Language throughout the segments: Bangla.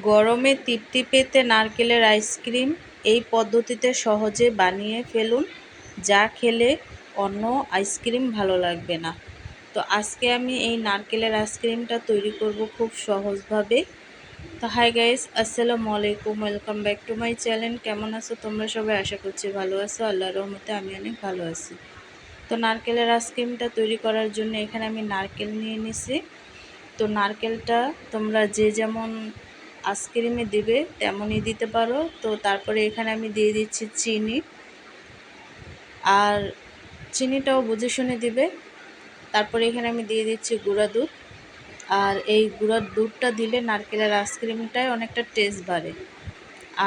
গরমে তৃপ্তি পেতে নারকেলের আইসক্রিম এই পদ্ধতিতে সহজে বানিয়ে ফেলুন, যা খেলে অন্য আইসক্রিম ভালো লাগবে না। তো আজকে আমি এই নারকেলের আইসক্রিমটা তৈরি করব খুব সহজভাবে। তো হাই গাইস, আসসালামু আলাইকুম, welcome back to my channel. কেমন আছো তোমরা সবাই? আশা করছি ভালো আছো। আল্লাহর রহমতে আমি অনেক ভালো আছি। তো নারকেলের আইসক্রিমটা তৈরি করার জন্য এখানে আমি নারকেল নিয়ে নিছি। তো নারকেলটা তোমরা যে যেমন আইসক্রিমে দিবে তেমনই দিতে পারো। তো তারপরে এখানে আমি দিয়ে দিচ্ছি চিনি, আর চিনিটাও বুঝে শুনে দিবে। তারপরে এখানে আমি দিয়ে দিচ্ছি গুঁড়া দুধ, আর এই গুঁড়া দুধটা দিলে নারকেলের আইসক্রিমটায় অনেকটা টেস্ট বাড়ে।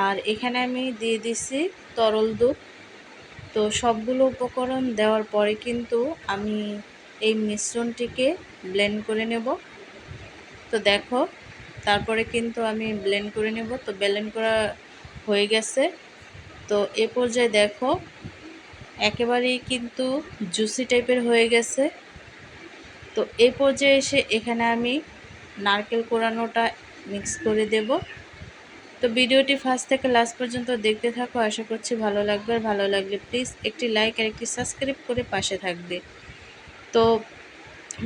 আর এখানে আমি দিয়ে দিচ্ছি তরল দুধ। তো সবগুলো উপকরণ দেওয়ার পরে কিন্তু আমি এই মিশ্রণটিকে ব্লেন্ড করে নেব। তো দেখো, তারপরে কিন্তু আমি ব্লেন্ড করে নেব। তো ব্লেন্ড করা হয়ে গেছে। তো এ পর্যায়ে দেখো একেবারেই কিন্তু জুসি টাইপের হয়ে গেছে। তো এই পর্যায়ে এসে এখানে আমি নারকেল কোড়ানোটা মিক্স করে দেব। তো ভিডিওটি ফার্স্ট থেকে লাস্ট পর্যন্ত দেখতে থাকো, আশা করছি ভালো লাগবে। আর ভালো লাগলে প্লিজ একটি লাইক আর একটি সাবস্ক্রাইব করে পাশে থাকবে। তো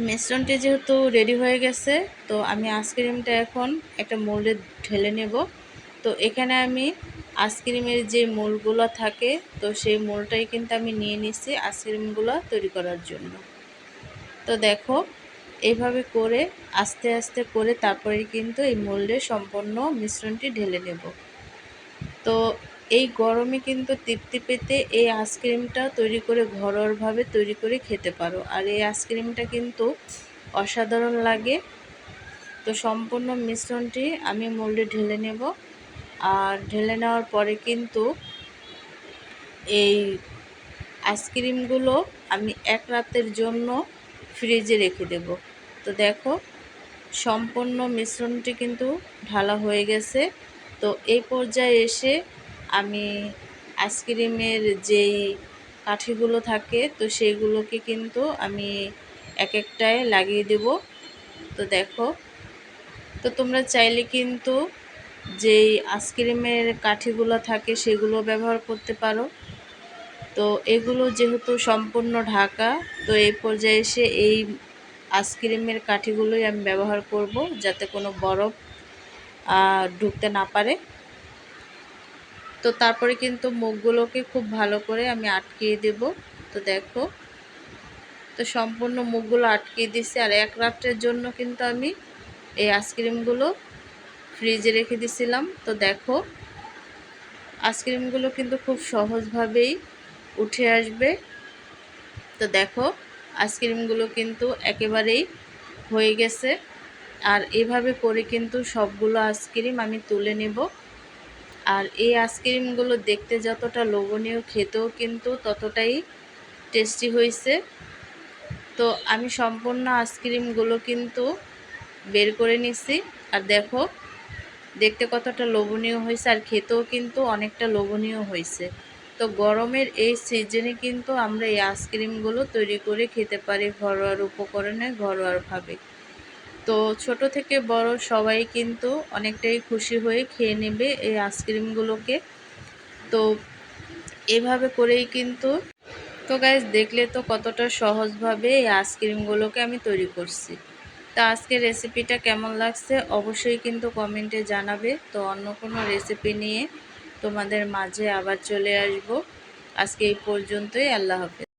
মিশ্রণটি যেহেতু রেডি হয়ে গেছে, তো আমি আইসক্রিমটা এখন একটা মোল্ডে ঢেলে নেব। তো এখানে আমি আইসক্রিমের যে মোল্ডগুলো থাকে, তো সেই মোল্ডটাই কিন্তু আমি নিয়ে নিচ্ছি আইসক্রিমগুলো তৈরি করার জন্য। তো দেখো এইভাবে করে আস্তে আস্তে করে তারপরে কিন্তু এই মোল্ডে সম্পূর্ণ মিশ্রণটি ঢেলে নেব। তো এই গরমে কিন্তু তৃপ্তি পেতে এই আইসক্রিমটা তৈরি করে ঘরোয়াভাবে তৈরি করে খেতে পারো। আর এই আইসক্রিমটা কিন্তু অসাধারণ লাগে। তো সম্পূর্ণ মিশ্রণটি আমি মোল্ডে ঢেলে নেব। আর ঢেলে নেওয়ার পরে কিন্তু এই আইসক্রিমগুলো আমি এক রাতের জন্য ফ্রিজে রেখে দেব। তো দেখো সম্পূর্ণ মিশ্রণটি কিন্তু ঢালা হয়ে গেছে। তো এই পর্যায়ে এসে আমি আইসক্রিমের যেই কাঠিগুলো থাকে, তো সেইগুলোকে কিন্তু আমি এক একটায় লাগিয়ে দেব। তো দেখো, তো তোমরা চাইলে কিন্তু যেই আইসক্রিমের কাঠিগুলো থাকে সেগুলো ব্যবহার করতে পারো। তো এগুলো যেহেতু সম্পূর্ণ ঢাকা, তো এই পর্যায়ে এসে এই আইসক্রিমের কাঠিগুলোই আমি ব্যবহার করব, যাতে কোনো বরফ ঢুকতে না পারে। তো তারপরে কিন্তু মুখগুলোকে খুব ভালো করে আমি আটকিয়ে দেব। তো দেখো, তো সম্পূর্ণ মুখগুলো আটকিয়ে দিছি। আর এক রাতের জন্য কিন্তু আমি এই আইসক্রিমগুলো ফ্রিজে রেখে দিছিলাম। তো দেখো আইসক্রিমগুলো কিন্তু খুব সহজভাবেই উঠে আসবে। তো দেখো আইসক্রিমগুলো কিন্তু একেবারেই হয়ে গেছে। আর এভাবে করে কিন্তু সবগুলো আইসক্রিম আমি তুলে নেব। আর এই আইসক্রিমগুলো দেখতে যতটা লোভনীয়, খেতেও কিন্তু ততটাই টেস্টি হয়েছে। তো আমি সম্পূর্ণ আইসক্রিমগুলো কিন্তু বের করে নিছি। আর দেখো দেখতে কতটা লোভনীয় হয়েছে, আর খেতেও কিন্তু অনেকটা লোভনীয় হয়েছে। তো গরমের এই সিজনে কিন্তু আমরা এই আইসক্রিমগুলো তৈরি করে খেতে পারি ঘরোয়া উপকরণে, ঘরোয়াভাবে। তো ছোট থেকে বড় সবাই কিন্তু অনেকটাই খুশি হয়ে খেয়ে নেবে এই আইসক্রিমগুলোকে। তো এভাবে করেই কিন্তু, তো গাইস দেখলে তো কতটা সহজভাবে এই আইসক্রিমগুলোকে আমি তৈরি করছি। তো আজকের রেসিপিটা কেমন লাগছে অবশ্যই কিন্তু কমেন্টে জানাবে। তো অন্য কোনো রেসিপি নিয়ে তোমাদের মাঝে আবার চলে আসব। আজকে এই পর্যন্তই। আল্লাহ হাফেজ।